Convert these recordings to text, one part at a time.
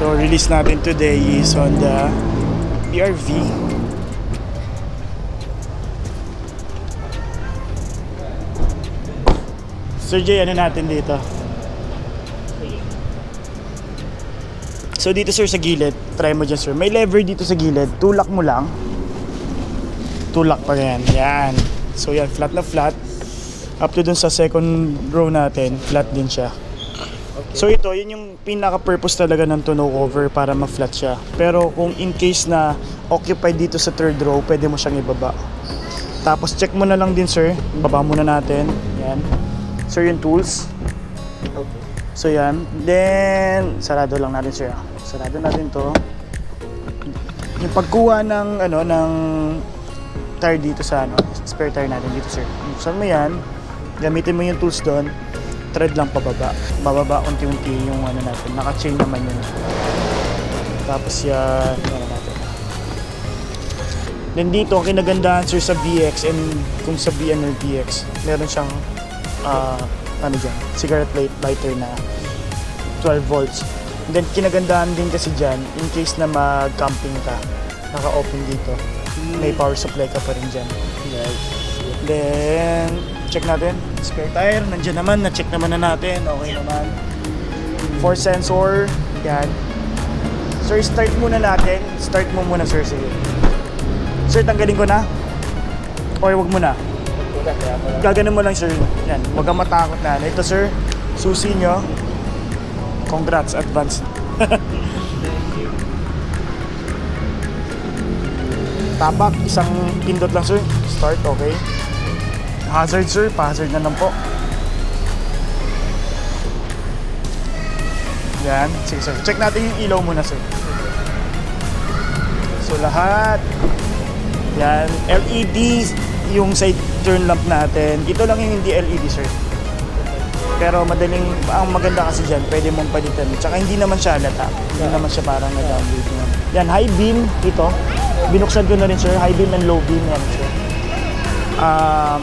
So release natin today is on the BRV. Sir Jay, ano natin dito? So dito sir sa gilid, try mo dyan sir. May lever dito sa gilid, tulak mo lang. Tulak pa yan, yan. So yan, flat na flat. Up to dun sa second row natin, flat din siya. So ito, yun yung pinaka-purpose talaga ng tonneau cover para ma-flat siya. Pero kung in case na occupied dito sa third row, pwede mo siyang ibaba. Tapos check mo na lang din sir, baba muna natin. Yan. Sir, yung tools. Okay. So yan, then sarado lang natin sir. Sarado natin to. Yung pagkuha ng ng tire dito sa spare tire natin dito sir. Buksan mo yan, gamitin mo yung tools doon, thread lang pababa. Bababa unti-unti yung natin. Naka-chain naman yun. Tapos yan, natin. Then dito, ang kinagandahan sir sa VX and kung sa BN or VX, meron siyang cigarette lighter na 12 volts. And then kinagandahan din kasi dyan, in case na mag-camping ka, naka-open dito, may power supply ka pa rin dyan. Nice. Then, check natin, spare tire, nandyan naman, na-check naman na natin, okay naman. For sensor, yan. Sir, start muna natin. Start mo muna sir, sige. Sir, tanggalin ko na? Or wag mo na? Gaganon mo lang sir. Yan, wag kang matakot na. Ito sir, susi nyo. Congrats, advance. Tabak, isang pindot lang sir. Start, okay. Hazard sir, pa-hazard na lang po. Yan, sige sir. Check natin yung ilaw muna sir. So lahat. Yan, LED yung side turn lamp natin. Ito lang yung hindi LED sir. Pero madaling, ang maganda kasi dyan, pwede mong palitan. Tsaka hindi naman siya halata. Hindi naman siya parang nag-downgrade. Yan, high beam, ito. Binuksan ko na rin sir, high beam and low beam. Yan sir.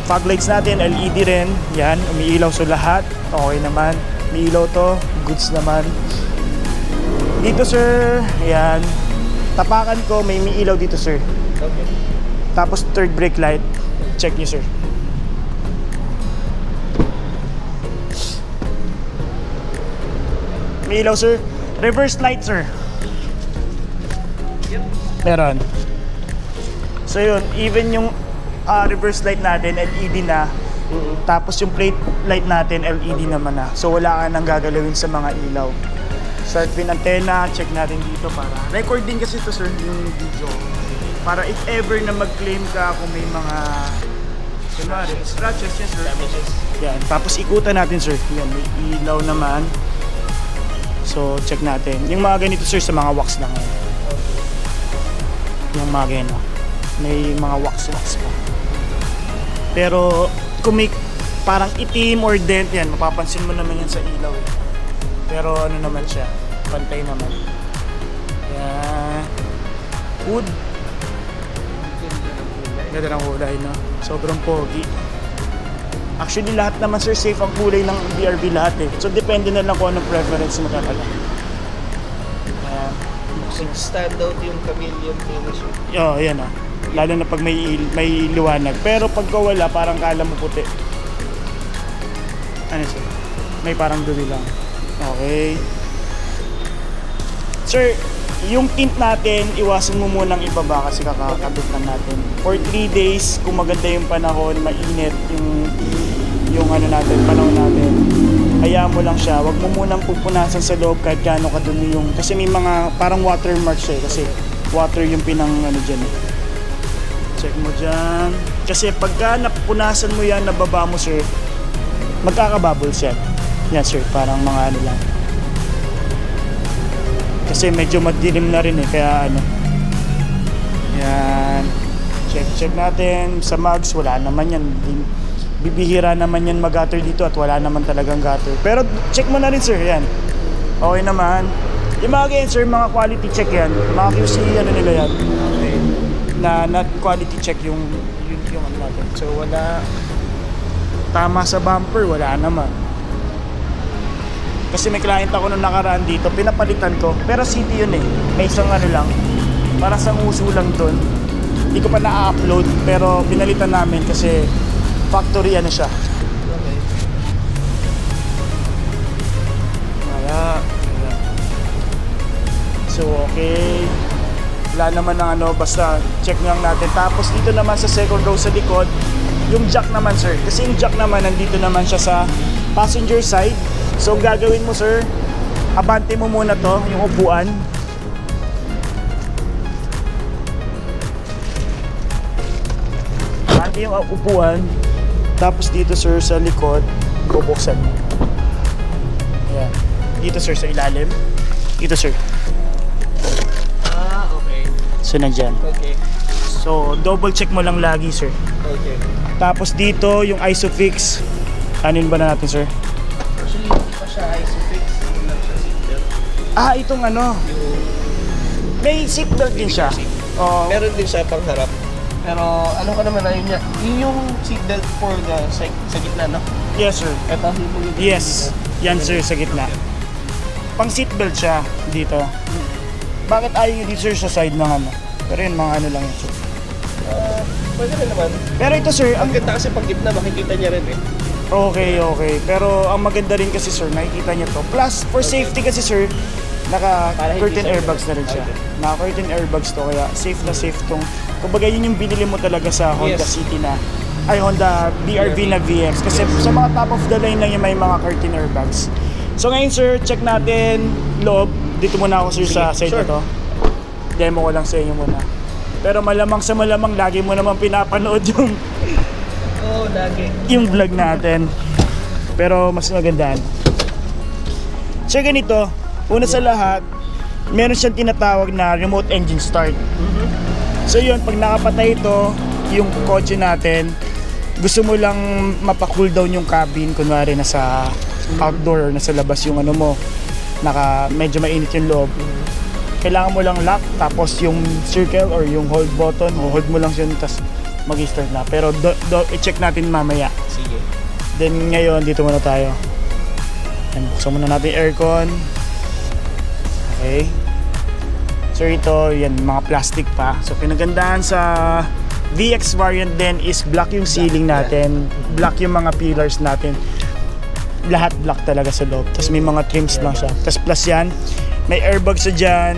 Fog lights natin, LED rin. Yan, umiilaw so lahat. Okay naman. Umiilaw to, goods naman. Dito sir, yan. Tapakan ko, may umiilaw dito sir. Okay. Tapos third brake light, check nyo sir. May ilaw sir. Reverse light sir. Yep. Meron. So yun, even yung reverse light natin, LED na. Tapos yung plate light natin, LED naman na. So wala ka nang gagalawin sa mga ilaw. Start pin antenna, check natin dito para recording kasi ito sir, yung video. Para if ever na mag-claim ka kung may mga scratches, yes sir. Damages. Yan, tapos ikutan natin sir. Yan, may ilaw naman. So check natin. Yung mga ganito sir sa mga wax lang. Yung mga ganito. May mga wax pa. Pero kung may parang itim or dent yan, mapapansin mo naman yan sa ilaw. Pero ano naman siya, pantay naman. Yan. Hood. Ganda ng kulay, no? Sobrang pogi. Actually, lahat naman sir, safe ang kulay ng BRV lahat eh. So, depende na lang kung anong preference mo talaga. Stand out yung chameleon finish. Yan ah. Lalo na pag may liwanag. Pero pagka wala, parang kala mo puti. Ano sir? May parang dumi lang. Okay. Sir, yung tint natin, iwasan mo munang ibaba kasi kakakabit lang natin. For 3 days, kung maganda yung panahon, mainit yung natin, panahon natin. Hayaan mo lang siya. Huwag mo munang pupunasan sa loob kahit gaano kadumi yung... Kasi may mga parang watermark siya kasi water yung pinang dyan. Check mo dyan. Kasi pagka napunasan mo yan, nababa mo sir, magkakabubbles yan. Yan sir, parang mga lang. Kasi medyo madilim na rin eh, kaya Yan. Check natin. Sa mugs, wala naman yan. Bibihira naman yan mag-gutter dito at wala naman talagang gutter. Pero check mo na rin sir, yan. Okay naman. Yung mga ganyan sir, mga quality check yan. Mga QC, nila yan. Okay. Na not quality check yung natin. So wala. Tama sa bumper, wala naman. Kasi may client ako nung nakaraan dito, pinapalitan ko. Pero city yun eh. May isang ano lang, para sa uso lang doon. Hindi ko pa na-upload, pero pinalitan namin kasi factory ano siya. Okay. Wala. So, okay. Wala naman ng ano, basta check lang natin. Tapos dito naman sa second row sa likod, yung jack naman sir. Kasi yung jack naman, nandito naman siya sa passenger side. So, ang gagawin mo sir, abante mo muna to, yung upuan. Abante yung upuan. Tapos dito sir, sa likod, bubuksan mo. Ayan. Dito sir, sa ilalim. Dito sir. Okay. So, nandyan. Okay. So, double check mo lang lagi sir. Okay. Tapos dito, yung ISOFIX. Anin ba na natin sir? Actually, hindi pa siya isofix. Hindi lang siya seatbelt. Itong ano. May seatbelt din siya. Oh, Meron din siya pang harap. Pero ano ko naman, ayun niya. Yun yung seatbelt for the sa gitna, no? yes sir. Ito, yung Yes. Yan sir, sa gitna. Pang seatbelt siya dito. Bakit ayaw nyo dito sir sa side ng ano? Pero yun, mga ano lang yun sir. Pwede rin naman. Pero ito sir, Ang ganda kasi pag gitna, makikita niya rin eh. okay. Pero ang maganda rin kasi sir, nakikita niya to. Plus, for safety kasi sir, naka Para hindi curtain siya- airbags na rin siya. Okay. Naka curtain airbags to, kaya safe na safe tong. Kumbaga yun yung binili mo talaga sa Honda Yes. City na, ay Honda BRV na VX. Kasi sa mga top of the line lang yung may mga curtain airbags. So ngayon sir, check natin loob. Dito muna ako sir sa side Sure. na to. Demo ko lang sa inyo muna. Pero malamang sa malamang, lagi mo naman pinapanood yung Oo, lagi. yung vlog natin. Pero mas magandaan. So ganito, una sa lahat, meron siyang tinatawag na remote engine start. So yun, pag nakapatay ito, yung kotse natin, gusto mo lang mapa-cool down yung cabin, kunwari nasa outdoor or nasa labas yung ano mo, medyo mainit yung loob. Kailangan mo lang lock, tapos yung circle or yung hold button, hold mo lang yun, tapos mag-start na. Pero i-check natin mamaya. Sige. Then ngayon, dito muna tayo. Ayan, buksan muna natin yung aircon. Okay. So ito, yan, mga plastic pa. So pinagandaan sa VX variant din is black yung ceiling natin. Black yung mga pillars natin. Lahat black talaga sa loob. Tapos may mga trims lang siya. Tapos plus yan, may airbags sa dyan.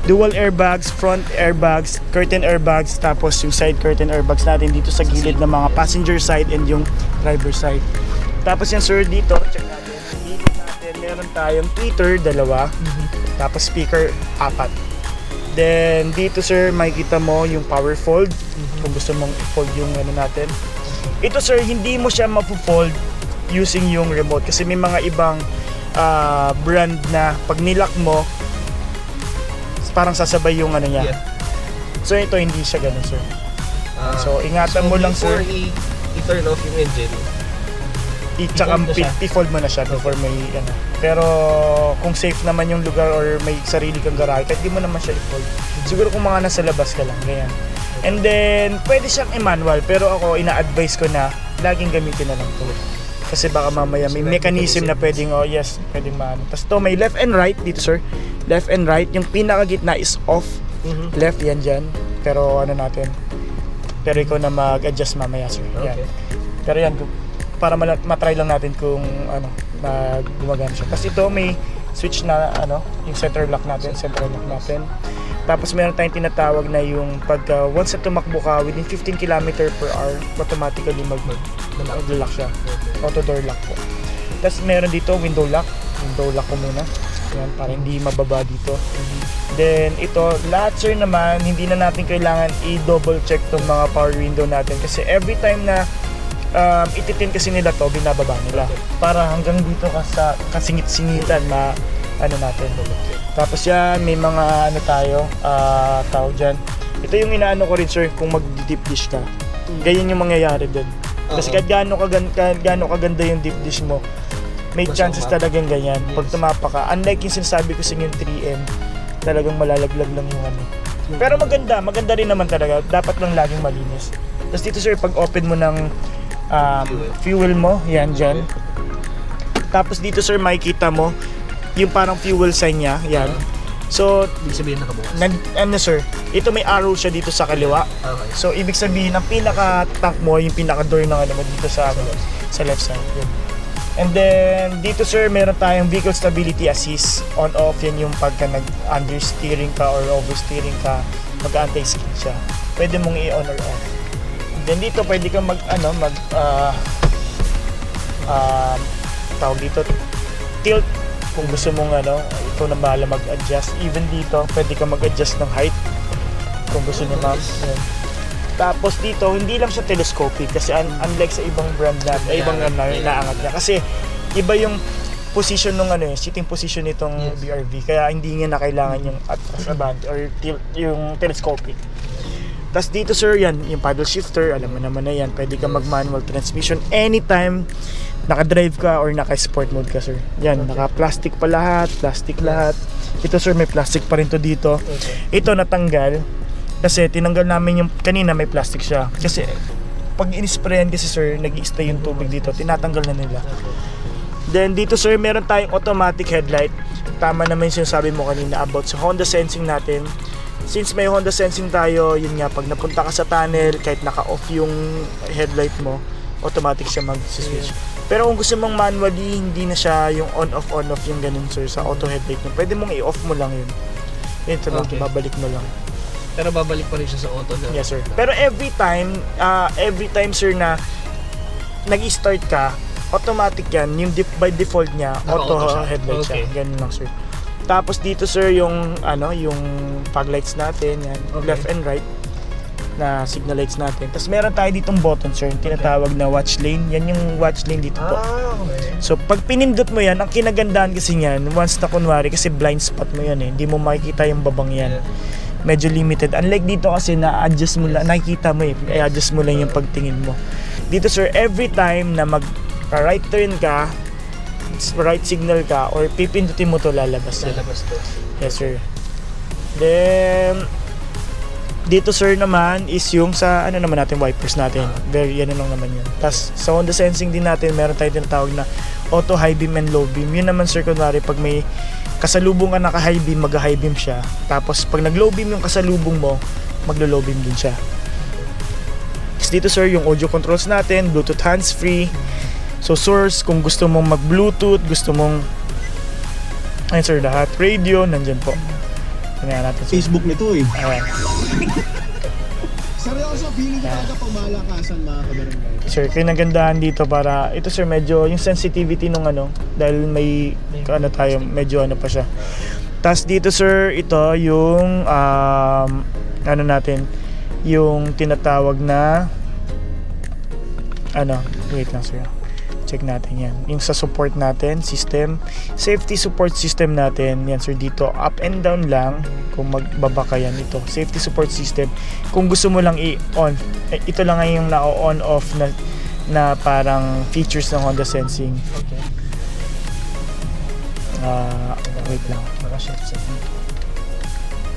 Dual airbags, front airbags, curtain airbags, tapos yung side curtain airbags natin dito sa gilid ng mga passenger side and yung driver side. Tapos yan sir, dito, check natin. Dito natin, meron tayong tweeter, 2. Tapos speaker, 4. Then dito sir, makikita mo yung power fold. Kung gusto mong i-fold yung ano natin. Ito sir, hindi mo siya mapo-fold using yung remote. Kasi may mga ibang brand na pag nilock mo, parang sasabay yung ano niya. Yeah. So ito, hindi siya ganun sir. So, ingatan mo lang, sir. Before i-turn off yung engine, Tsaka I-fold na siya. i-fold mo na siya before may ano. Pero kung safe naman yung lugar or may sarili kang garahe, kahit di mo naman siya i-fold. Siguro kung mga nasa labas ka lang, ganyan. And then, pwede siyang i-manual, pero ako ina-advise ko na laging gamitin na lang to. Kasi baka mamaya may mechanism na pwedeng, oh yes, pwedeng maano. Tapos to, may left and right dito sir. Left and right, yung pinakagitna is off. Left yan dyan. Pero ano natin, pero ikaw na mag-adjust mamaya sir. Yan. Okay. Pero yan, para matry lang natin kung ano, na gumagana siya. Kasi ito may switch na ano, yung center lock natin. Tapos meron tayong tinatawag na yung pagka once na tumakbo ka within 15 km/h, automatically mag-lock siya. Auto door lock po. Tapos meron dito window lock ko muna. Yan, para hindi mababa dito. Then ito, lahat sir naman, hindi na natin kailangan i-double check tong mga power window natin kasi every time na ititin kasi nila to, binababa nila. Para hanggang dito ka sa kasingit-singitan ano natin. Tapos yan, may mga ano tayo, tawag dyan. Ito yung inaano ko rin sir, kung mag-deep dish ka. Ganyan yung mangyayari din. Kasi kahit gaano kaganda yung deep dish mo, may chances talagang ganyan. Pag tumapa ka, unlike yung sinasabi ko sa yung 3M, talagang malalaglag lang yung ano. Pero maganda rin naman talaga. Dapat lang laging malinis. Tapos dito sir, pag open mo ng fuel mo, yan dyan. Tapos dito sir, makikita mo, yung parang fuel sign niya, yan. So, Ibig sabihin nakabukas. ano sir, ito may arrow siya dito sa kaliwa. Okay. So, ibig sabihin, ang pinaka-tank mo, yung pinaka-door ng ano mo dito sa left side. Yun. And then, dito sir, meron tayong vehicle stability assist. On-off, yan yung pagka nag-understeering ka or oversteering ka, mag-anti-skid siya. Pwede mong i-on or off. Then dito, pwede kang tawag dito, tilt. Kung gusto mong ikaw na bahala mag-adjust. Even dito, pwede kang mag-adjust ng height. Kung gusto niyo ma'am. Yan. Tapos dito, hindi lang siya telescopic kasi unlike sa ibang brand na ibang naangat niya. Kasi iba yung position ng seating position nitong BRV. Kaya hindi niya na kailangan yung atras abante or yung telescopic. Tapos dito sir, yan, yung paddle shifter, alam mo naman na yan. Pwede ka mag-manual transmission anytime naka-drive ka or naka-sport mode ka sir. Yan, naka-plastic pa lahat, plastic lahat. Ito sir, may plastic pa rin to dito. Ito natanggal. Kasi tinanggal namin yung kanina may plastic siya. Kasi pag in-sprayan kasi sir, nag-i-stay yung tubig dito, tinatanggal na nila. Then dito sir, meron tayong automatic headlight. Tama naman yung sinasabi mo kanina about sa Honda Sensing natin. Since may Honda Sensing tayo, yun nga, pag napunta ka sa tunnel, kahit naka-off yung headlight mo, automatic siya mag-switch. Pero kung gusto mong manually, hindi na siya yung on-off yung ganun sir sa auto headlight mo. Pwede mong i-off mo lang yun. Ito lang, babalik mo lang. Pero babalik pa rin siya sa auto. Yes sir. Pero every time sir na nag-start ka, automatic yan. Yung by default niya, auto headlight siya. Ganun lang sir. Tapos dito sir yung yung fog lights natin, yan, left and right na signal lights natin. Tapos meron tayo ditong button sir, yung tinatawag na watch lane. Yan yung watch lane dito po. Okay. So pag pinindot mo yan, ang kinagandahan kasi niyan, once na kunwari kasi blind spot mo yan hindi mo makikita yung babang yan. Medyo limited. Unlike dito kasi na-adjust mo lang, nakikita mo i-adjust mo lang yung pagtingin mo. Dito sir, every time na mag-right turn ka, right signal ka, or pipindutin mo to, lalabas to. Yes sir. Then, dito sir naman is yung sa naman natin, wipers natin. Very, yan lang naman yun. Tapos sa Honda Sensing din natin, meron tayong tinatawag na auto high beam and low beam. Yun naman sir, kunwari pag may kasalubong ka naka-high beam, mag-high beam siya. Tapos pag nag-low beam yung kasalubong mo, maglo-low beam din siya. Tapos dito sir, yung audio controls natin, Bluetooth hands-free. So source, kung gusto mong mag-Bluetooth, gusto mong ayun sir, lahat. Radio, nandyan po. Kanya natin sir. Facebook nito eh. Ayan. Seryoso, feeling talaga pamalakasan mga kabarangay. Sir, kinagandahan dito para ito sir, medyo yung sensitivity nung dahil may tayo, medyo pa siya. Tapos dito sir, ito yung natin, yung tinatawag na wait lang sir. Check natin yan. Yung sa support natin, system, safety support system natin, yan sir, dito up and down lang kung magbaba ka yan, ito safety support system. Kung gusto mo lang i-on, ito lang ay yung na-on off na parang features ng Honda Sensing. Okay. Wait lang.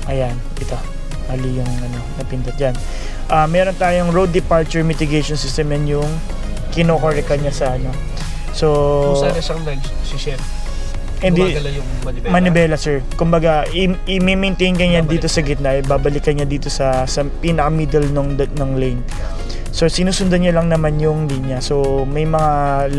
Ayan, ito. Ali yung napindot dyan. Meron tayong road departure mitigation system, yan yung kinokoreka niya sa So, kung saan siyang nag-share, hindi, gumagala yung manibela sir. Kumbaga, i-maintain ka niya dito sa gitna, babalik ka niya dito sa pinaka-middle ng lane. So, sinusundan niya lang naman yung linya. So, may mga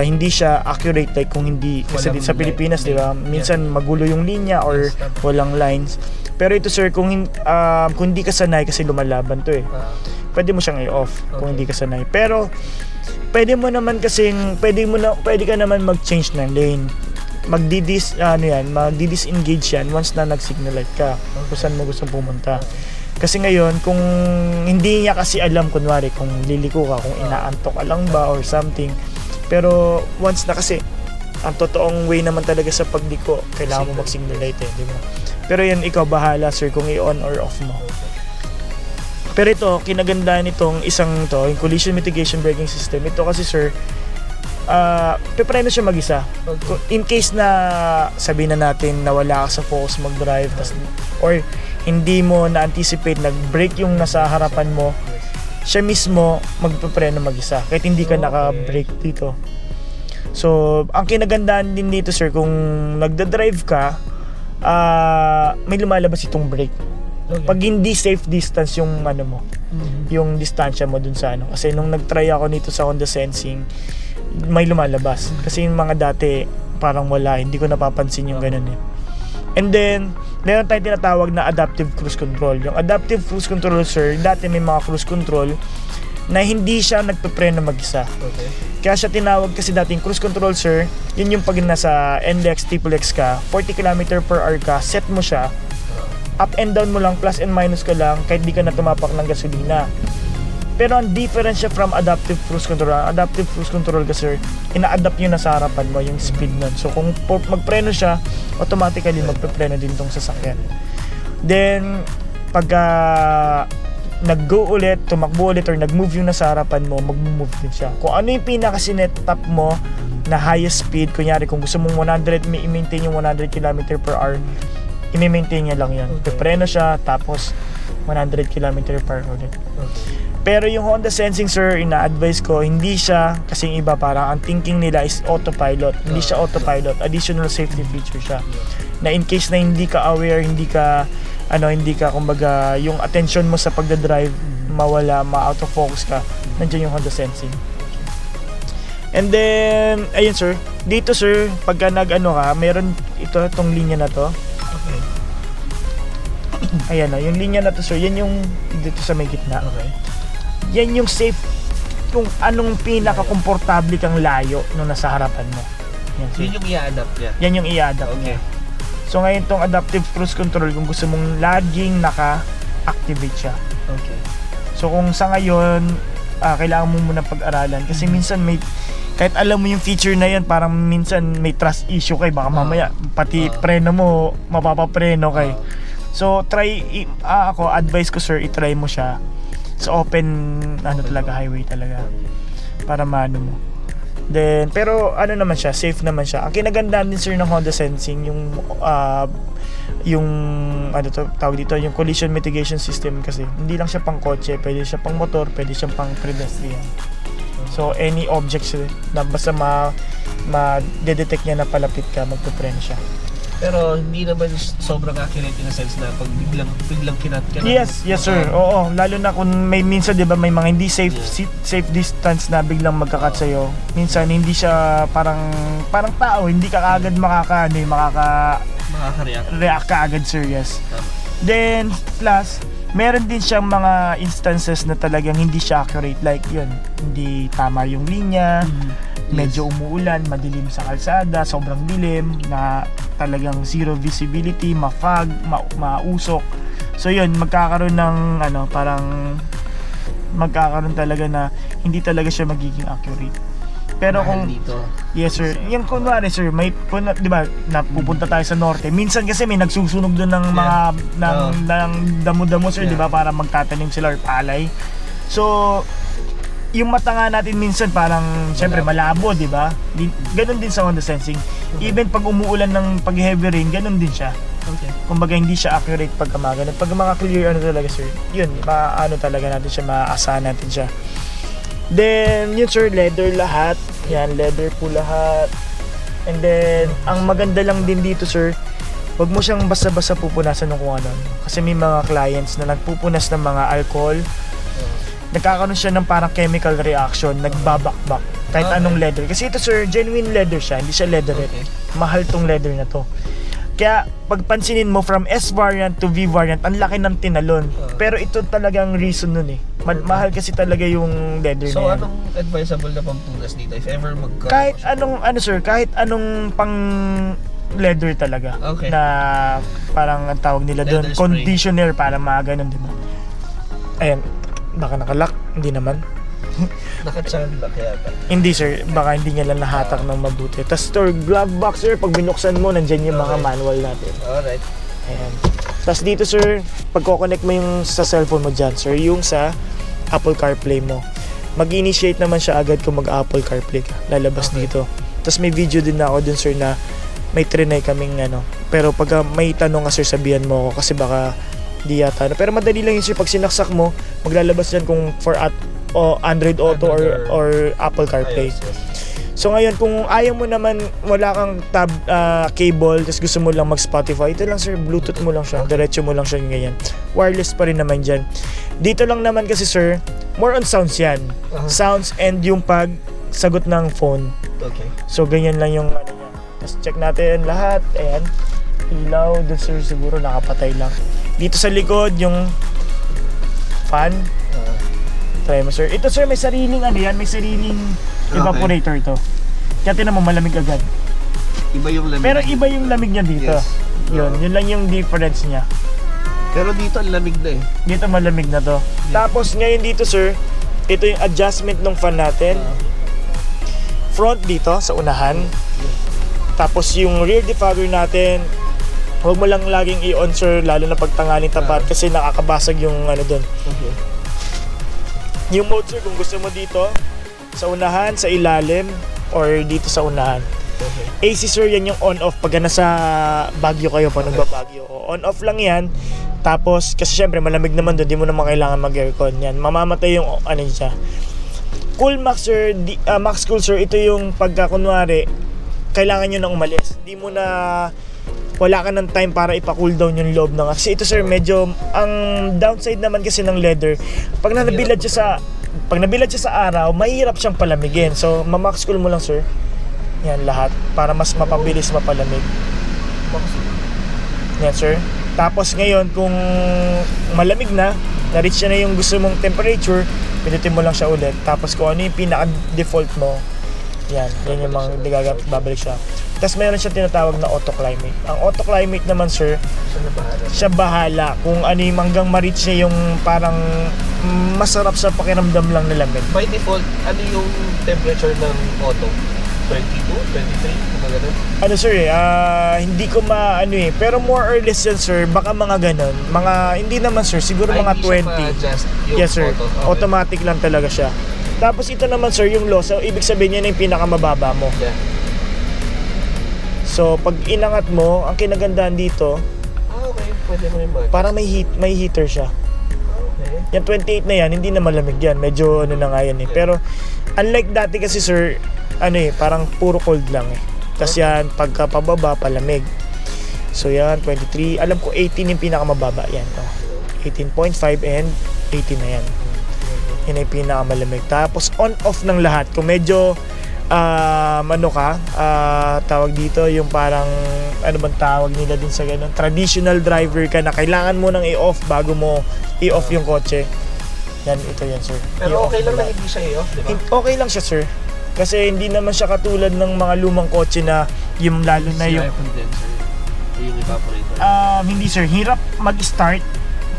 hindi siya accurate kung hindi, kasi sa Pilipinas, di ba? Minsan magulo yung linya or walang lines. Pero ito sir, kung hindi ka sanay kasi lumalaban to pwede mo siyang i-off kung hindi ka sanay. Pero pwede ka naman mag-change ng lane. Magdi-disengage yan once na nag-signal light ka kung saan mo gustong pumunta. Kasi ngayon, kung hindi niya kasi alam, kunwari, kung liliko ka, kung inaantok ka lang ba or something. Pero once na kasi, ang totoong way naman talaga sa pagliko, kailangan mo mag-signal light di ba? Pero yan, ikaw bahala sir kung i-on or off mo. Pero ito, kinagandaan itong yung collision mitigation braking system. Ito kasi sir, pepreno siya mag-isa. In case na sabihin na natin na wala ka sa focus mag-drive or hindi mo na-anticipate nag-brake yung nasa harapan mo, siya mismo magpepreno mag-isa kahit hindi ka naka-brake dito. So, ang kinagandahan din dito sir, kung nagda-drive ka, may lumalabas itong brake. Okay. Pag hindi safe distance yung ano mo, yung distansya mo dun sa ano. Kasi nung nag-try ako nito sa Honda Sensing, may lumalabas. Kasi yung mga dati, parang wala, hindi ko napapansin yung ganun eh. And then, meron tayong tinatawag na adaptive cruise control. Yung adaptive cruise control sir, dati may mga cruise control na hindi siya nagpe-preno mag-isa. Okay. Kaya siya tinawag kasi dating cruise control sir, yun yung pag nasa NDEX, TXX ka, 40 km per hour ka, set mo siya, up and down mo lang, plus and minus ka lang, kahit di ka na tumapak ng gasolina. Pero ang difference siya from adaptive cruise control. Ang adaptive cruise control ka sir, ina-adapt yun na sa harapan mo, yung speed nun. So kung magpreno siya, automatically magpe-preno din tong sasakyan. Then, pagka nag-go ulit, tumakbo ulit, or nag-move yung nasa harapan mo, mag-move din siya. Kung ano yung pinaka-sinet top mo na highest speed, kunyari kung gusto mong 100, i-maintain yung 100 km per hour, i-maintain niya lang yan. Okay. Pepreno siya, tapos 100 km per hour ulit. Okay. Pero yung Honda Sensing sir, ina-advise ko, hindi siya, kasi yung iba parang ang thinking nila is autopilot. Hindi siya autopilot, additional safety feature siya. Na in case na hindi ka aware, hindi ka kumbaga, yung attention mo sa pagdadrive, mawala, ma-out of focus ka, nandiyan yung Honda Sensing. And then, ayun sir, dito sir, pagka nag-ano ka, meron itong linya na to. Okay. Ayan na, yung linya na to sir, yan yung dito sa may gitna. Okay. Yan yung safe, kung anong pinaka-komportable kang layo nung nasa harapan mo. Yan, sir. Yun yung i-adapt niya. Yan yung i-adapt Okay. niya. So ngayon tong adaptive cruise control, kung gusto mong laging naka-activate siya. Okay. So kung sa ngayon, kailangan mo muna pag-aralan kasi minsan kahit alam mo yung feature na yan, parang minsan may trust issue kay, baka mamaya pati preno mo mapapapreno kay. So ako advice ko sir, i-try mo siya sa open talaga, highway talaga, para maano mo. Then pero ano naman siya, safe naman siya. Ang kinagandaan din sir ng Honda Sensing, yung tawag dito, yung collision mitigation system, kasi hindi lang siya pang kotse, pwede siya pang motor, pwede siya pang pedestrian. So any objects na basta ma-detect niya na palapit ka, magpe-preno siya. Pero hindi naman sobrang accurate in a sense na pag biglang kinat ka na. Yes sir. Oo, lalo na kung may minsan 'di ba may mga hindi safe distance na biglang magka-cut sa iyo. Minsan hindi siya parang tao, hindi ka kaagad makaka-react ka agad sir, yes. Then plus meron din siyang mga instances na talagang hindi siya accurate, like yun, hindi tama yung linya, medyo umuulan, madilim sa kalsada, sobrang dilim, na talagang zero visibility, ma-fog, mausok. So yun, magkakaroon ng magkakaroon talaga na hindi talaga siya magiging accurate. Pero kung dito. yes sir, yung kunwari sir, may di ba, napupunta tayo sa norte. Minsan kasi may nagsusunog doon ng mga ng damo-damo sir, di ba, para magtatanim sila or palay. So yung mata nga natin minsan parang syempre malabo, di ba? Ganun din sa Honda Sensing. Even pag umuulan ng pag heavy rain, ganun din siya. Okay. Kumbaga hindi siya accurate pag ganun. Pag mga clear talaga sir, yun, talaga natin siya, maaasahan natin siya. Then yun sir, leather lahat. Yan, leather po lahat. And then ang maganda lang din dito sir, wag mo siyang basta-basta pupunasan ng kung ano. Kasi may mga clients na nagpupunas ng mga alcohol, nagkakaroon siya ng parang chemical reaction, nagbabakbak kahit anong leather. Kasi ito sir, genuine leather siya, hindi siya leatherette. Mahal tong leather na to. Kaya pagpansinin mo, from S variant to V variant, ang laki ng tinalon. Pero ito talagang reason nun eh. Mahal kasi talaga yung leather So na yan. anong advisable na pampunas dito if ever Kahit anong pang leather talaga. Okay. Na parang ang tawag nila doon, Leather spray. conditioner, para mga ganun, di ba? Ayan, baka nakalock, hindi naman. Naka-chunlock yata. Hindi sir, baka hindi niya lang nahatak ng mabuti. Tapos glove box sir, pag binuksan mo, nandyan yung mga manual natin. Alright. Ayan. Tapos dito sir, pag-connect mo yung sa cellphone mo dyan sir, yung sa Apple CarPlay mo, mag-initiate naman siya agad kung mag-Apple CarPlay ka. Lalabas dito. Tapos may video din na ako dun sir na may trinay kaming pero pag may tanong ka sir, sabihan mo ako kasi baka di yata. Pero madali lang yun sir, pag sinaksak mo, maglalabas dyan kung for Android Auto or Apple CarPlay. Ayos, yes. So ngayon, kung ayaw mo naman, wala kang cable, tapos gusto mo lang mag-Spotify, ito lang sir, Bluetooth mo lang siya, diretso mo lang siya ganyan. Wireless pa rin naman dyan. Dito lang naman kasi sir, more on sounds yan. Sounds and yung pagsagot ng phone. Okay. So ganyan lang yung ano niya. Tapos check natin lahat. Ayan. Ilaw. Doon sir siguro nakapatay lang. Dito sa likod yung fan. Try mo sir. Ito sir may sariling ano yan. May sariling evaporator to. Kaya tinan mo malamig agad. Iba yung lamig. Pero iba yung lamig niya dito. Yes. Yun lang yung difference niya. Pero dito ang lamig na eh. Dito malamig na to. Tapos ngayon dito sir, ito yung adjustment ng fan natin. Front dito sa unahan. Tapos yung rear defogger natin, huwag mo lang laging i-on sir, lalo na pag tanghaling tapat kasi nakakabasag yung ano doon. Okay. Yung mode sir, kung gusto mo dito, sa unahan, sa ilalim, or dito sa unahan. Okay. AC sir, yan yung on-off pag nasa Baguio kayo, pag nagbabagyo. On-off lang yan. Tapos, kasi syempre malamig naman doon, di mo naman kailangan mag-aircon. Yan, mamamatay yung ano siya. Cool Max sir, Max Cool sir, ito yung pagka kunwari, kailangan nyo nang umalis. Hindi mo na, wala ka ng time para ipa-cool down yung loob ng. Kasi ito sir, medyo, ang downside naman kasi ng leather, pag nabilad siya sa araw, mahirap siyang palamigin. So, ma-max cool mo lang sir. Yan lahat, para mas mapabilis mapalamig. Yan sir. Tapos ngayon, kung malamig na-reach na yung gusto mong temperature, pinutin mo lang siya ulit. Tapos kung ano yung pinaka-default mo, yan yung mga babalik siya. Tapos mayroon siya tinatawag na auto-climate. Ang auto-climate naman sir, siya bahala kung ano yung hanggang ma-reach niya yung parang masarap sa pakiramdam lang na lamig. By default, ano yung temperature ng auto? 22, 23, mga ganun? Ano sir hindi ko pero more or less yan sir, baka mga ganun. Mga, hindi naman sir, siguro mga 20. Yes sir, auto. Okay. automatic lang talaga siya. Tapos ito naman sir, yung low, so ibig sabihin yan yung pinakamababa mo. Yeah. So pag inangat mo, ang kinagandahan dito, Okay, pwede mo yung parang may heater siya. Okay. Yan 28 na yan, hindi na malamig yan. Medyo ano na nga yan eh. Pero unlike dati kasi sir, parang puro cold lang eh. Tapos yan, pagka pababa, palamig. So yan, 23. Alam ko 18 yung pinakamababa. Yan, 18.5 and 18 na yan. Yan yung pinakamalamig. Tapos on-off ng lahat. Kung medyo, tawag dito, yung parang, ano bang tawag nila din sa ganun? Traditional driver ka na kailangan mo nang i-off bago mo i-off yung kotse. Yan, ito yan sir. Pero I-off okay lang mo na hindi siya i-off, di ba? Okay lang siya sir. Kasi hindi naman siya katulad ng mga lumang kotse na yung lalo na yung condenser, yung evaporator. hindi sir, hirap mag-start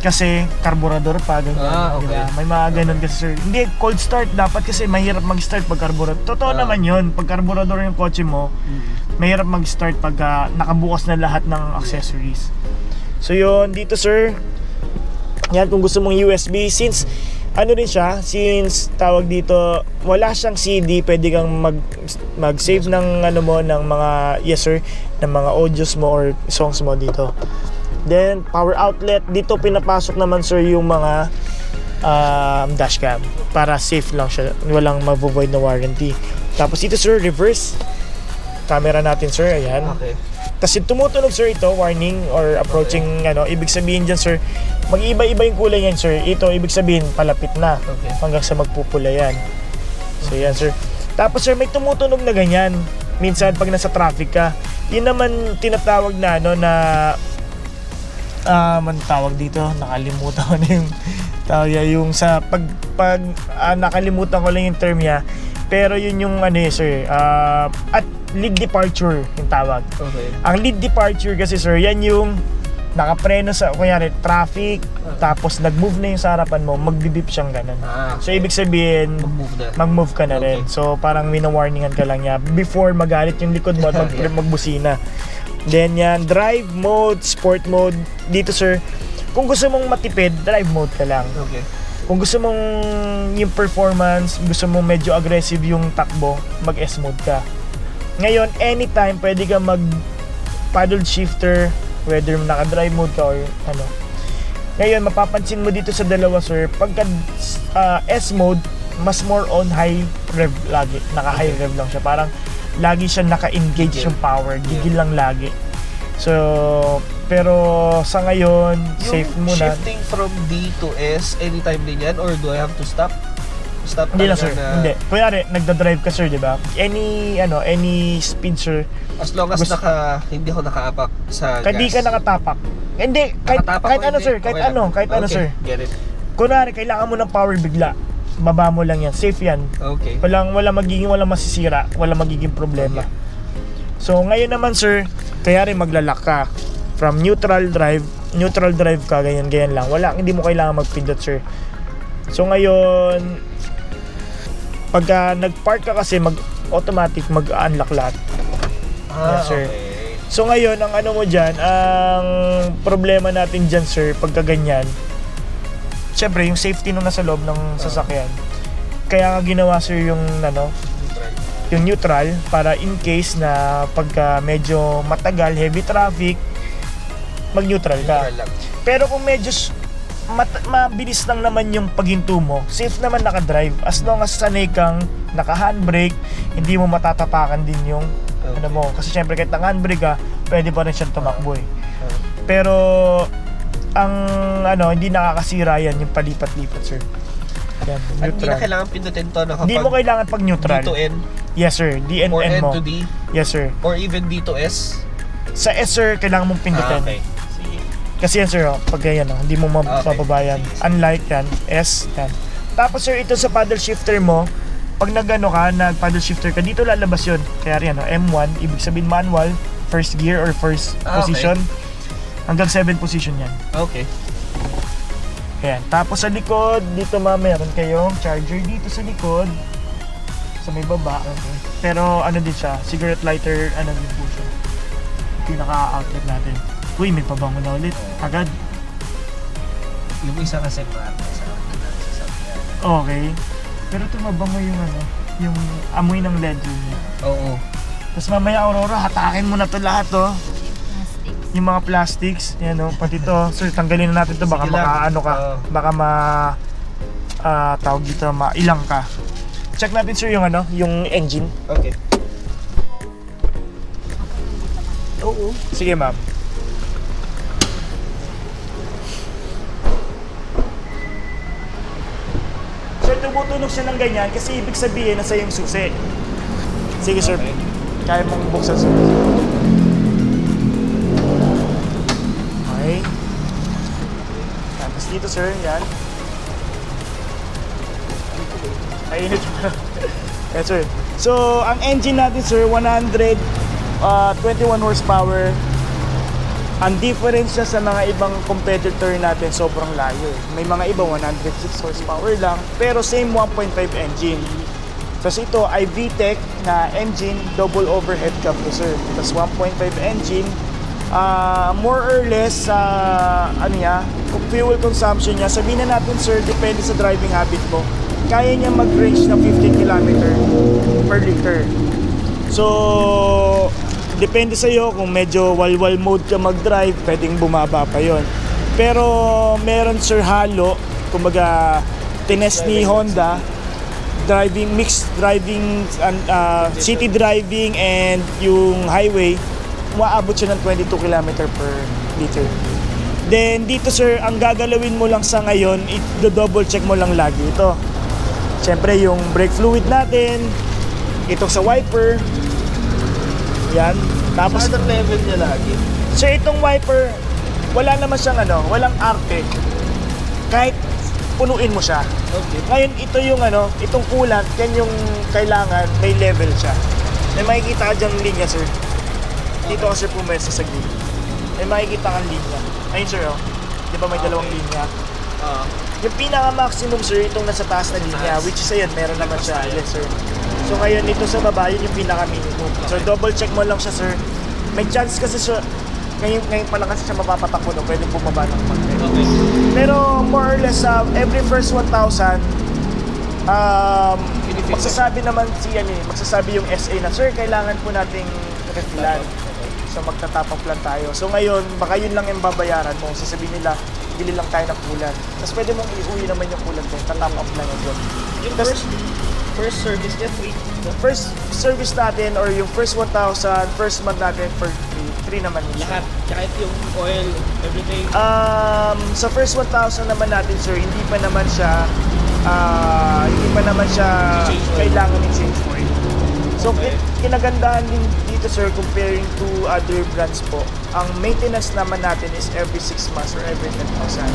kasi karburador pa ganyan. Okay. Diba? May mga ganun kasi sir. Hindi cold start dapat kasi mahirap mag-start pag karburador. Totoo naman 'yun. Pag karburador yung kotse mo, mahirap mag-start pag nakabukas na lahat ng accessories. So 'yun dito sir. Yan kung gusto mong USB since since tawag dito, wala siyang CD, pwede kang mag-save ng ng mga ng mga audios mo or songs mo dito. Then power outlet dito pinapasok naman sir yung mga dashcam para safe lang siya, walang mag-void na warranty. Tapos dito sir, reverse camera natin sir, ayan. Okay. Tapos yung tumutunog sir ito, warning or approaching ibig sabihin dyan sir, mag-iba-iba yung kulay yan sir. Ito ibig sabihin palapit na hanggang sa magpupula yan. So yan sir. Tapos sir may tumutunog na ganyan. Minsan pag nasa traffic ka, yun naman tinatawag na tawag dito, nakalimutan ko na yung yung sa nakalimutan ko lang yung term niya. Pero yun yung sir, at lead departure yung tawag. Okay. Ang lead departure kasi sir, yan yung nakapreno sa kunyari traffic, tapos nag-move na yung sa harapan mo, magbibip siyang ganun. So ibig sabihin, mag-move ka na rin. So parang wina-warningan ka lang niya before magalit yung likod mo at magbusina. Then yan, drive mode, sport mode. Dito sir, kung gusto mong matipid, drive mode ka lang. Okay. Kung gusto mong yung performance, gusto mong medyo aggressive yung takbo, mag-S mode ka. Ngayon, anytime pwede ka mag-paddle shifter, whether naka-drive mode ka or Ngayon, mapapansin mo dito sa dalawa sir, pagka S mode, mas more on high rev lagi. Naka-high rev lang siya. Parang lagi siya naka-engage Gigil. yung power. Gigil lang lagi. So, pero sa ngayon, safe muna. Shifting from D to S, anytime din yan? Or do I have to stop? Stop Hindi lang, talaga sir. na- Hindi. Kunyari, nagda-drive ka, sir, di ba? Any speed, sir. As long as Gusto- hindi ako nakaapak sa Kahit di gas. ka nakatapak. Hindi, kahit Nakatapak kahit o ano, hindi? sir. Kahit Okay ano, lang. kahit ano, Okay, sir. Get it. Kunwari, kailangan mo ng power bigla. Baba mo lang yan. Safe yan. Okay. Walang masisira, walang magiging problema. So ngayon naman sir, kaya rin maglalak ka from neutral drive ka, ganyan lang. Hindi mo kailangan magpindot sir. So ngayon, pagka nag-park ka kasi automatic mag-unlock lahat. Yes, sir. Okay. So ngayon, ang ano mo dyan, ang problema natin dyan sir, pagka ganyan, syempre yung safety nung nasa loob ng sasakyan. Kaya nga ginawa sir yung yung neutral para in case na pagka medyo matagal, heavy traffic, mag-neutral ka. Neutral lang. Pero kung medyo mabilis lang naman yung paghinto mo, safe naman nakadrive. As long as sanay kang naka-handbrake, hindi mo matatapakan din yung ano mo. Kasi syempre kahit naka-handbrake ka, pwede pa rin siyang tumakbo eh. Pero ang hindi nakakasira yan yung palipat-lipat sir. Yan, At hindi na neutral. kailangan pindutin to na Hindi mo kailangan pag neutral. D to N Yes sir, D and or N N mo. to D Yes sir. or even D to S. Sa S sir, kailangan mong pindutin. Okay. Sige. Kasi yan sir, pag ganyan, hindi mo mababayan. Sige. Unlike yan, S, yan. Tapos sir, ito sa paddle shifter mo, pag nag-paddle shifter ka, dito lalabas yun. Kaya yan, M1, ibig sabihin manual, first gear or first Okay. position. Hanggang 7 position yan. Okay. Ayan. Tapos sa likod, dito meron kayong charger dito sa likod. Sa may baba. Okay. Pero ano din siya, cigarette lighter, din po siya. Pinaka-outlet natin. Uy, may pabango na ulit. Agad. Yung isa kasi marami sa sasakyan. Okay. Pero tumabango yung amoy ng leather niya. Oo. Tapos mamaya, Aurora, hatakin mo na to lahat, oh. Yung mga plastics, yan o, pati to. Sir, tanggalin na natin to, baka Sige lang. baka tawag dito, mailang ka. Check natin sir yung yung engine. Okay. Oo. Sige ma'am. Sir, tumutunog siya ng ganyan kasi ibig sabihin nasa yung susi. Sige sir, Okay. kaya mong buksan sir. Okay. Tapos dito sir, yan. Mainit pa. Yes sir. So, ang engine natin sir, 121 horsepower. Ang difference niya sa mga ibang competitor natin, sobrang layo. May mga iba 106 horsepower lang, pero same 1.5 engine. Tapos ito ay VTEC na engine, double overhead cam to sir. Tapos 1.5 engine, more or less kung fuel consumption niya, sabihin na natin sir, depende sa driving habit mo. Kaya niya mag-range ng 15 km per liter. So, depende sa iyo kung medyo walwal mode ka mag-drive, pwedeng bumaba pa yon. Pero meron sir halo, kumbaga tinest ni Honda, mixed driving, city driving and yung highway, umaabot siya ng 22 km per liter. Then dito sir, ang gagalawin mo lang sa ngayon, i-double check mo lang lagi ito. Siyempre yung brake fluid natin, itong sa wiper, yan. Tapos Anong level niya lagi? so itong wiper, wala naman siyang walang arte. Kahit punuin mo siya. Okay. Ngayon ito yung itong coolant, yan yung kailangan may level siya. May makikita ka dyan linya sir. Dito ka sir pumesa sa gilid. May makikita kang linya. Ayun sir oh. Di ba may dalawang linya? Yung pinaka-maximum sir, itong nasa taas na linya, which is ayun, meron naman siya. Yes sir. So ngayon ito sa baba, yun yung pinaka-minimum. So double check mo lang siya sir. May chance kasi sir, ngayon pa lang kasi siya mapapatakbo, no? Pwede bumaba ng konti. Okay. Pero more or less, every first 1,000, magsasabi naman magsasabi yung SA na, sir, kailangan po nating refillan. So magta-top up lang tayo. So ngayon, baka yun lang yung babayaran mo. Sasabihin nila, bili lang tayo ng kulan. Tapos pwede mong iuwi naman yung kulan ko. Ta-top up lang yun. Yung Tas- first service niya, free. First service natin or yung first 1,000, first month natin for free. Free naman yun. Lahat. Kahit yung oil, everything. Sa first 1,000 naman natin, sir, hindi pa naman siya Change oil. kailangan i-change oil. So, Okay. kinagandahan din dito, sir, comparing to other brands po, ang maintenance naman natin is every 6 months or every 10,000.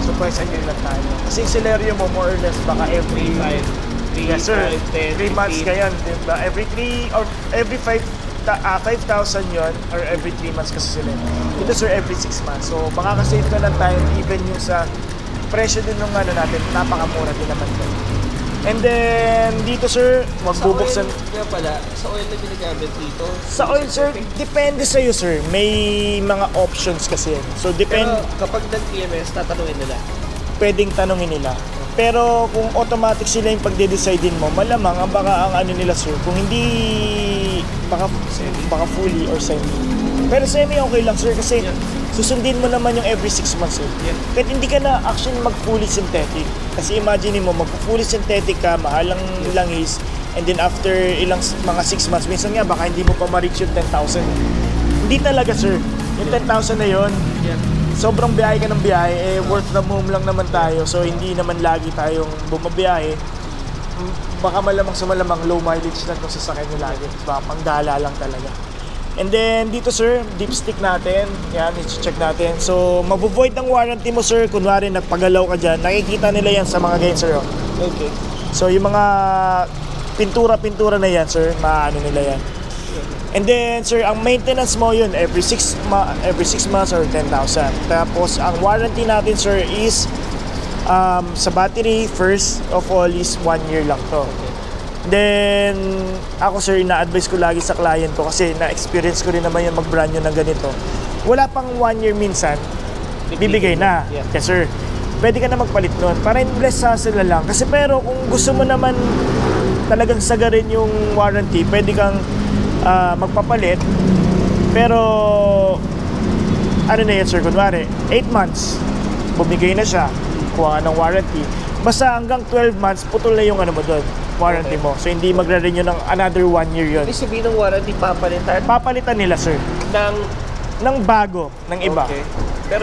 So, twice a year lang tayo. Kasi yung Celerio mo, more or less, baka every 3, 5, 3, Yes, sir. 10, 3 months 15. ngayon, di ba? Every 3 or every 5,000 yon or every 3 months kasi sila. Ito, sir, every 6 months. So, makakasave ka ng time even yung sa presyo din ng ano natin, napakamura din naman po. And then, dito, sir, magbubuksan. Sa oil nga pala, sa oil na ginagamit dito. Sa oil, sir, depende sa iyo, sir. May mga options kasi yan. So, Pero depende, kapag nag-PMS, tatanungin nila. pwedeng tanongin nila. Pero kung automatic sila yung pagde-decide din mo, malamang ang baka ang ano nila, sir, kung hindi baka fully or semi. Pero semi okay lang, sir, kasi Yeah. susundin mo naman yung every 6 months, sir. Yeah. Kahit hindi ka na actually mag-fully synthetic. Kasi imagine mo, mag-fully synthetic ka, mahalang langis, and then after ilang mga 6 months, minsan nga baka hindi mo pa ma-reach yung 10,000. Hindi talaga, sir. Yung 10,000 na yon, Yeah. sobrang biyahe ka ng biyahe, work from home lang naman tayo, so hindi naman lagi tayong bumabiyahe. Baka malamang sa malamang low mileage na itong sasakyan nyo lagi. Diba? Panggala lang talaga. And then dito, sir, dipstick natin. Yan, i-check natin. So, mabuvoid ng warranty mo, sir. Kunwari nagpagalaw ka dyan, nakikita nila yan sa mga ganyan, sir. Oh. Okay. So, yung mga pintura-pintura na yan, sir, maano nila yan. And then, sir, ang maintenance mo yun every 6 months or 10,000. Tapos, ang warranty natin, sir, is sa battery, first of all, is 1 year lang to. Then, ako, sir, ina-advise ko lagi sa client ko kasi na-experience ko rin naman yung mag-brand new ng ganito. Wala pang 1 year minsan, bibigay na. Yeah. Yes, sir. Pwede ka na magpalit nun. Para less hassle na lang. Kasi pero kung gusto mo naman talagang sagarin yung warranty, pwede kang magpapalit. Pero ano na yan, sir, kunwari 8 months bumigay na siya, kuha ka ng warranty, basta hanggang 12 months putol na yung ano mo doon, warranty mo, so hindi magre-renew ng another 1 year yun. Ibig sabihin ng warranty Papalitan nila, sir, ng bago, ng iba. Okay.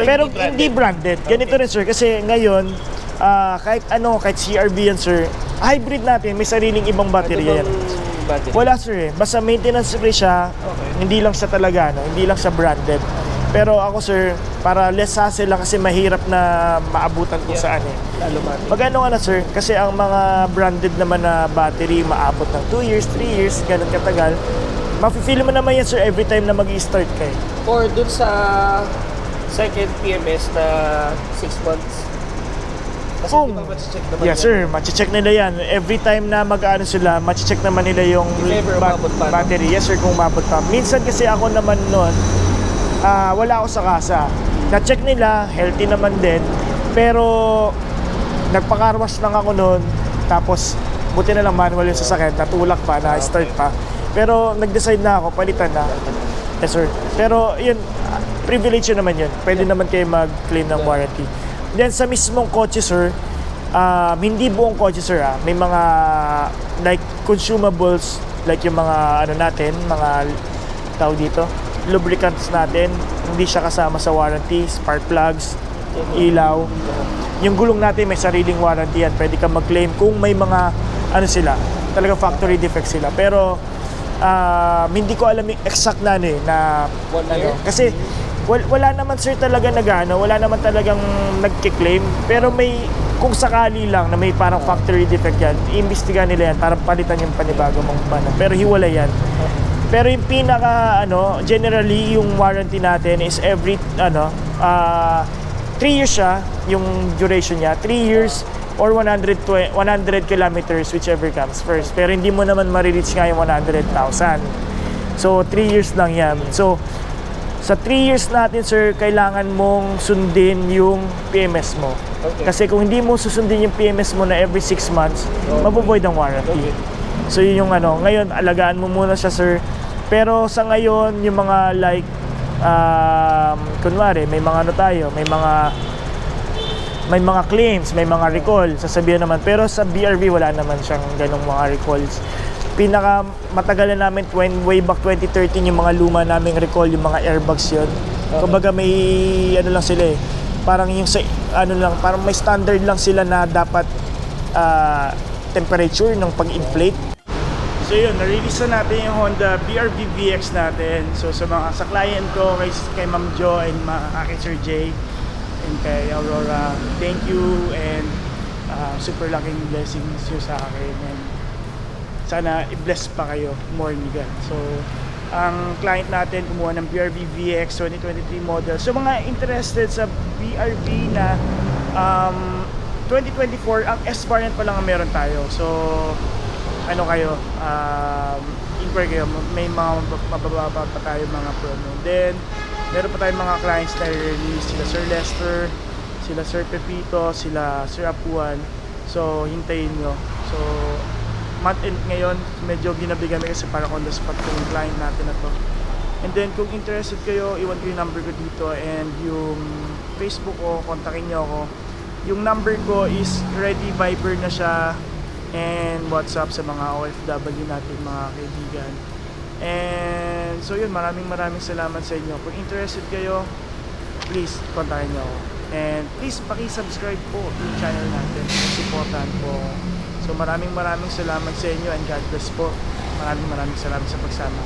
Pero Hindi branded. Ganito rin, sir, kasi ngayon kahit CRB yan, sir, hybrid natin, may sariling ibang baterya yan. Battery? Wala, sir, basta maintenance free siya. Okay. Hindi lang siya talaga, hindi lang siya branded. Pero ako, sir, para less hassle lang kasi mahirap na maabutan kung saan Lalo mati. Magano ka na, sir, kasi ang mga branded naman na battery maabot ng 2 years, 3 years, ganun katagal. Mafe-feel mo naman yan, sir, every time na mag-i-start ka. Or dun sa second PMS na 6 months. Kasi Kung- di ba check naman Yes, yan? sir, mache-check nila yan. Every time na mag-ano sila, mache-check naman nila yung If ever umabot pa, no? battery. Yes, sir, kung umabot pa. Minsan kasi ako naman noon, wala ako sa kasa. Na-check nila, healthy naman din. Pero nagpakarwas lang ako noon. Tapos buti na lang manual yung sasakyan, natulak pa, na-start pa. Pero nag-decide na ako, palitan na. Yes, sir. Pero yun, privilege yun naman yun. Pwede naman kayo mag-claim ng warranty. Then sa mismong kotse, sir, hindi buong kotse, sir. May mga like consumables, like yung mga ano natin, mga tawag dito, lubricants natin, hindi siya kasama sa warranty, spark plugs, ilaw. Yung gulong natin may sariling warranty yan. Pwede kang mag-claim kung may mga ano sila, talagang factory defects sila. Pero hindi ko alam yung exact na na 1 year? kasi wala naman, sir, talaga wala naman talagang nagki-claim. Pero may, kung sakali lang na may parang factory defect yan, iimbestiga nila yan para palitan yung panibago mong paano. Pero hiwalay yan. Pero yung pinaka generally yung warranty natin is every 3 years siya, yung duration niya, 3 years or 100 kilometers, whichever comes first. Pero hindi mo naman ma-reach nga yung 100,000. So 3 years lang yan. So sa 3 years natin, sir, kailangan mong sundin yung PMS mo. Okay. Kasi kung hindi mo susundin yung PMS mo na every 6 months, mabuvoid ang warranty. Okay. So yun yung ngayon alagaan mo muna siya, sir. Pero sa ngayon, yung mga like kunwari, may mga may mga may mga claims, may mga recall, sasabihan naman. Pero sa BRV, wala naman siyang ganong mga recalls. Pinaka matagal na namin, way back 2013, yung mga luma naming recall, yung mga airbags yun. Kumbaga may, ano lang sila eh, parang yung sa, ano lang, parang may standard lang sila na dapat temperature ng pag-inflate. So yun, na-release na natin yung Honda BRV VX natin. So sa client ko, kay Ma'am Jo and kay Sir Jay and kay Aurora, thank you and super laking blessings yun sa akin and sana i-bless pa kayo more ni God. So ang client natin kumuha ng BRV VX 2023 model. So mga interested sa BRV na 2024, ang S variant pa lang ang meron tayo. So ano kayo, inquire kayo, may mga mabababa pa tayo mga promo. Then, meron pa tayong mga clients na release, sila Sir Lester, sila Sir Pepito, sila Sir Apuan. So, hintayin nyo. So, month end ngayon, medyo ginabigan kasi para on the spot yung client natin na to. And then, kung interested kayo, iwan ko yung number ko dito and yung Facebook ko, kontakin nyo ako. Yung number ko is ready, Viber na siya, and WhatsApp sa mga OFW natin, mga kaibigan. And so yun, maraming salamat sa inyo. Kung interested kayo, please kontakin nyo ako. And please paki-subscribe po yung channel natin. Supportan po. So maraming salamat sa inyo and God bless po. Maraming salamat sa pagsama.